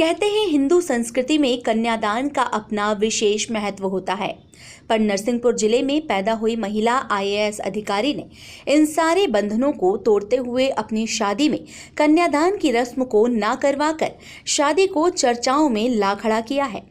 कहते हैं हिंदू संस्कृति में कन्यादान का अपना विशेष महत्व होता है, पर नरसिंहपुर जिले में पैदा हुई महिला आईएएस अधिकारी ने इन सारे बंधनों को तोड़ते हुए अपनी शादी में कन्यादान की रस्म को ना करवाकर शादी को चर्चाओं में ला खड़ा किया है।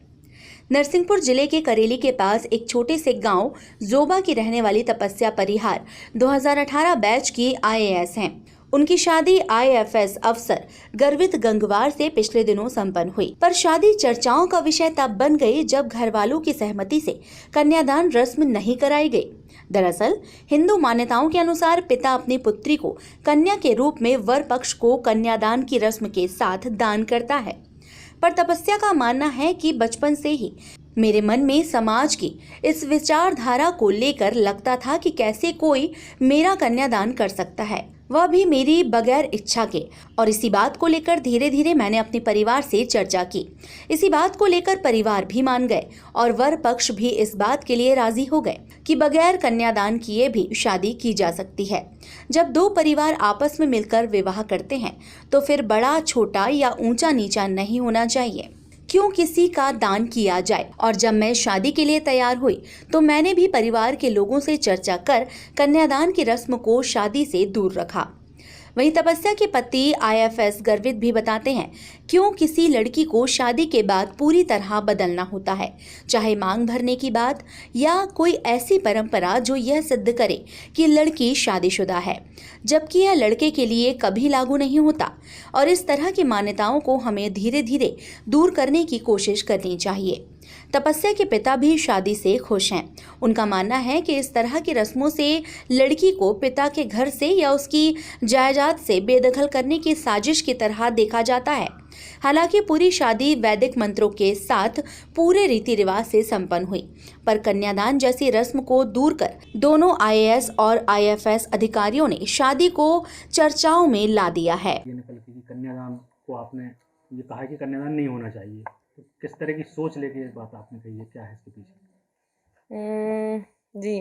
नरसिंहपुर जिले के करेली के पास एक छोटे से गांव जोबा की रहने वाली तपस्या परिहार 2018 बैच की आईएएस हैं। उनकी शादी आईएफएस अफसर गर्वित गंगवार से पिछले दिनों संपन्न हुई, पर शादी चर्चाओं का विषय तब बन गई जब घर वालों की सहमति से कन्यादान रस्म नहीं कराई गई। दरअसल हिंदू मान्यताओं के अनुसार पिता अपनी पुत्री को कन्या के रूप में वर पक्ष को कन्यादान की रस्म के साथ दान करता है, पर तपस्या का मानना है कि बचपन से ही मेरे मन में समाज की इस विचारधारा को लेकर लगता था कि कैसे कोई मेरा कन्यादान कर सकता है, वह भी मेरी बगैर इच्छा के। और इसी बात को लेकर धीरे धीरे मैंने अपने परिवार से चर्चा की। इसी बात को लेकर परिवार भी मान गए और वर पक्ष भी इस बात के लिए राजी हो गए कि बगैर कन्यादान किए भी शादी की जा सकती है। जब दो परिवार आपस में मिलकर विवाह करते हैं तो फिर बड़ा छोटा या ऊंचा नीचा नहीं होना चाहिए, क्यों किसी का दान किया जाए। और जब मैं शादी के लिए तैयार हुई तो मैंने भी परिवार के लोगों से चर्चा कर कन्यादान की रस्म को शादी से दूर रखा। वहीं तपस्या के पति आईएफएस गर्वित भी बताते हैं क्यों किसी लड़की को शादी के बाद पूरी तरह बदलना होता है, चाहे मांग भरने की बात या कोई ऐसी परंपरा जो यह सिद्ध करे कि लड़की शादीशुदा है, जबकि यह लड़के के लिए कभी लागू नहीं होता। और इस तरह की मान्यताओं को हमें धीरे धीरे दूर करने की कोशिश करनी चाहिए। तपस्या के पिता भी शादी से खुश हैं। उनका मानना है कि इस तरह की रस्मों से लड़की को पिता के घर से या उसकी जायदाद से बेदखल करने की साजिश की तरह देखा जाता है। हालांकि पूरी शादी वैदिक मंत्रों के साथ पूरे रीति रिवाज से संपन्न हुई, पर कन्यादान जैसी रस्म को दूर कर दोनों आईएएस और आईएफएस अधिकारियों ने शादी को चर्चाओं में ला दिया है। कन्यादान को आपने ये कहा कि कन्यादान नहीं होना चाहिए, तो किस तरह की सोच लेके ये बात आपने कही है, क्या है इसके पीछे? जी,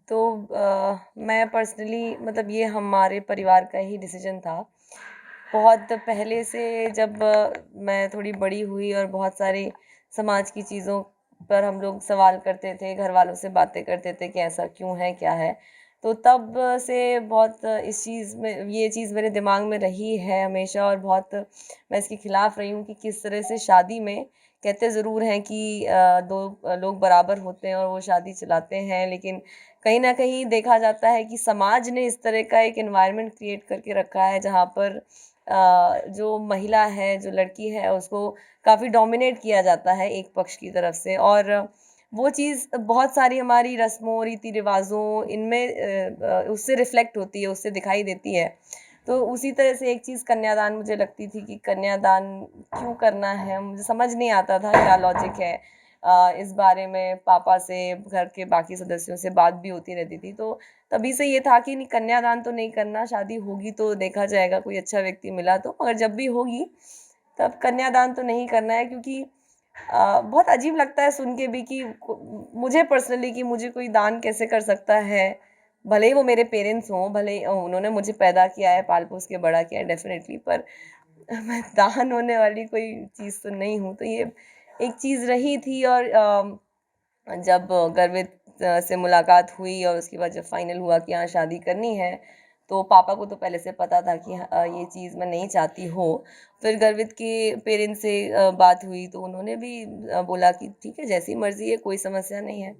तो मैं पर्सनली मतलब ये हमारे परिवार का ही डिसीजन था। बहुत पहले से जब मैं थोड़ी बड़ी हुई और बहुत सारी समाज की चीज़ों पर हम लोग सवाल करते थे, घर वालों से बातें करते थे कि ऐसा क्यों है, क्या है, तो तब से बहुत इस चीज़ में ये चीज़ मेरे दिमाग में रही है हमेशा। और बहुत मैं इसके खिलाफ़ रही हूँ कि किस तरह से शादी में कहते ज़रूर हैं कि दो लोग बराबर होते हैं और वो शादी चलाते हैं, लेकिन कहीं ना कहीं देखा जाता है कि समाज ने इस तरह का एक एनवायरनमेंट क्रिएट करके रखा है जहाँ पर जो महिला है, जो लड़की है, उसको काफ़ी डोमिनेट किया जाता है एक पक्ष की तरफ से। और वो चीज़ बहुत सारी हमारी रस्मों, रीति रिवाज़ों इनमें उससे रिफ्लेक्ट होती है, उससे दिखाई देती है। तो उसी तरह से एक चीज़ कन्यादान मुझे लगती थी कि कन्यादान क्यों करना है, मुझे समझ नहीं आता था क्या लॉजिक है। इस बारे में पापा से, घर के बाकी सदस्यों से बात भी होती रहती थी, तो तभी से ये था कि नहीं, कन्यादान तो नहीं करना, शादी होगी तो देखा जाएगा, कोई अच्छा व्यक्ति मिला तो, मगर जब भी होगी तब कन्यादान तो नहीं करना है। क्योंकि बहुत अजीब लगता है सुन के भी कि मुझे पर्सनली कि मुझे कोई दान कैसे कर सकता है, भले ही वो मेरे पेरेंट्स हों, भले ही उन्होंने मुझे पैदा किया है, पाल पोस के बड़ा किया है डेफिनेटली, पर मैं दान होने वाली कोई चीज़ तो नहीं हूँ। तो ये एक चीज़ रही थी। और जब गर्वित से मुलाकात हुई और उसके बाद जब फाइनल हुआ कि हाँ शादी करनी है, तो पापा को तो पहले से पता था कि ये चीज़ मैं नहीं चाहती हो। फिर गर्वित के पेरेंट्स से बात हुई तो उन्होंने भी बोला कि ठीक है, जैसी मर्ज़ी है, कोई समस्या नहीं है।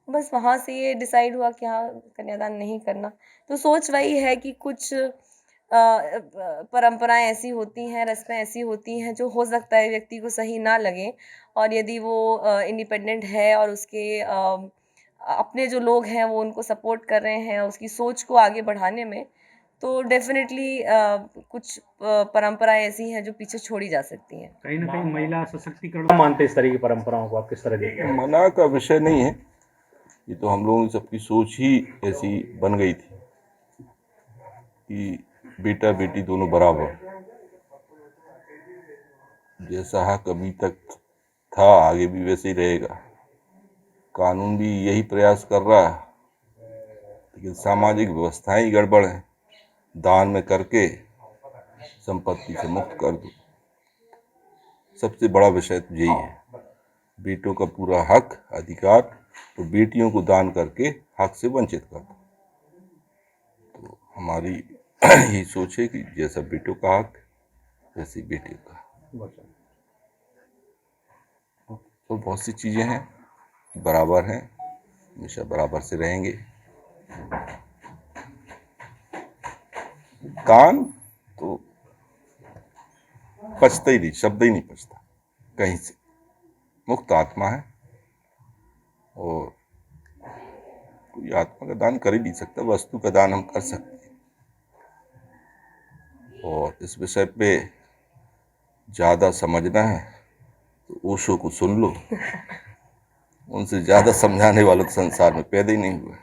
बस वहाँ से ये डिसाइड हुआ कि हाँ कन्यादान नहीं करना। तो सोच वही है कि कुछ परंपराएं ऐसी होती हैं, रस्में ऐसी होती हैं जो हो सकता है व्यक्ति को सही ना लगे, और यदि वो इंडिपेंडेंट है और उसके अपने जो लोग हैं वो उनको सपोर्ट कर रहे हैं उसकी सोच को आगे बढ़ाने में, तो डेफिनेटली कुछ परंपराएं ऐसी हैं जो पीछे छोड़ी जा सकती हैं। कहीं ना कहीं महिला सशक्तिकरण मानते इस तरह की परंपराओं को, आप किस तरह देखते हैं? मना का विषय नहीं है, ये तो हम लोगों की सबकी सोच ही ऐसी बन गई थी कि बेटा बेटी दोनों बराबर, जैसा हक अभी तक था आगे भी वैसे ही रहेगा। कानून भी यही प्रयास कर रहा है, लेकिन सामाजिक व्यवस्थाएं ही गड़बड़ हैं। दान में करके संपत्ति से मुक्त कर दो, सबसे बड़ा विषय तो यही है, बेटों का पूरा हक अधिकार और बेटियों को दान करके हक से वंचित कर दो। तो हमारी यही सोच है कि जैसा बेटों का हक वैसी बेटियों का। तो बहुत सी चीज़ें हैं बराबर हैं, हमेशा बराबर से रहेंगे। कान तो पचता ही नहीं, शब्द ही नहीं पचता कहीं से, मुक्त आत्मा है और कोई आत्मा का दान कर ही नहीं सकता, वस्तु का दान हम कर सकते हैं। और इस विषय पे ज़्यादा समझना है तो ओशो को सुन लो, उनसे ज़्यादा समझाने वाला तो संसार में पैदा ही नहीं हुआ।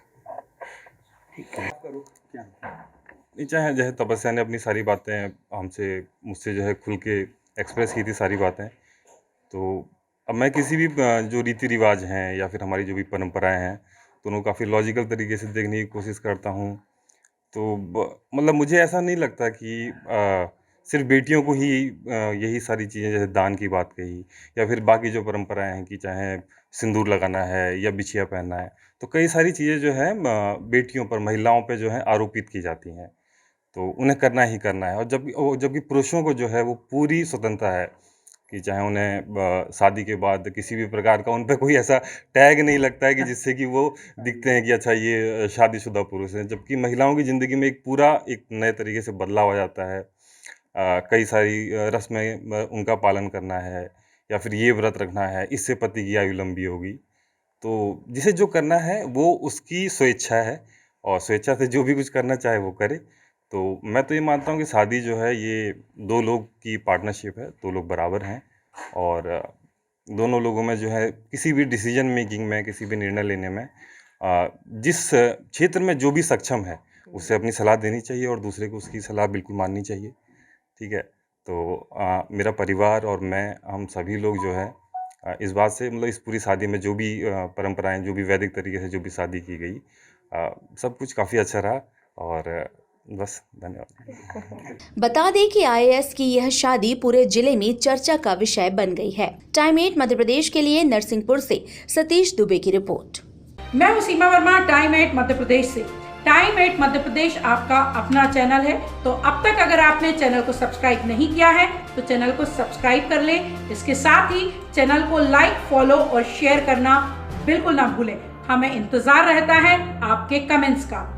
नहीं, चाहे जो है तपस्या ने अपनी सारी बातें मुझसे जो है खुल के एक्सप्रेस की थी सारी बातें। तो अब मैं किसी भी जो रीति रिवाज हैं या फिर हमारी जो भी परंपराएं हैं तो उनको काफ़ी लॉजिकल तरीके से देखने की कोशिश करता हूँ। तो मतलब मुझे ऐसा नहीं लगता कि सिर्फ बेटियों को ही यही सारी चीज़ें जैसे दान की बात कही या फिर बाकी जो परंपराएं हैं कि चाहे सिंदूर लगाना है या बिछिया पहनना है, तो कई सारी चीज़ें जो है बेटियों पर, महिलाओं पे जो है आरोपित की जाती हैं। तो उन्हें करना ही करना है। और जबकि पुरुषों को जो है वो पूरी स्वतंत्रता है कि चाहे उन्हें शादी के बाद किसी भी प्रकार का उन पे कोई ऐसा टैग नहीं लगता है कि जिससे कि वो दिखते हैं कि अच्छा ये शादीशुदा पुरुष हैं। जबकि महिलाओं की ज़िंदगी में एक नए तरीके से बदलाव आ जाता है। कई सारी रस्में उनका पालन करना है या फिर ये व्रत रखना है, इससे पति की आयु लंबी होगी। तो जिसे जो करना है वो उसकी स्वेच्छा है और स्वेच्छा से जो भी कुछ करना चाहे वो करे। तो मैं तो ये मानता हूँ कि शादी जो है ये दो लोग की पार्टनरशिप है, दो लोग बराबर हैं और दोनों लोगों में जो है किसी भी डिसीजन मेकिंग में, किसी भी निर्णय लेने में जिस क्षेत्र में जो भी सक्षम है उसे अपनी सलाह देनी चाहिए और दूसरे को उसकी सलाह बिल्कुल माननी चाहिए। ठीक है, तो मेरा परिवार और मैं, हम सभी लोग जो है इस बात से मतलब इस पूरी शादी में जो भी परंपराएं, जो भी वैदिक तरीके से जो भी शादी की गई, सब कुछ काफ़ी अच्छा रहा और बस धन्यवाद। बता दें कि आईएएस की यह शादी पूरे जिले में चर्चा का विषय बन गई है। टाइम 8 मध्य प्रदेश के लिए नरसिंहपुर से सतीश दुबे की रिपोर्ट। मैं हूं सीमा वर्मा, टाइम 8 मध्य प्रदेश से। टाइम 8 मध्य प्रदेश आपका अपना चैनल है, तो अब तक अगर आपने चैनल को सब्सक्राइब नहीं किया है तो चैनल को सब्सक्राइब कर लें। इसके साथ ही चैनल को लाइक, फॉलो और शेयर करना बिल्कुल ना भूलें। हमें इंतजार रहता है आपके कमेंट्स का।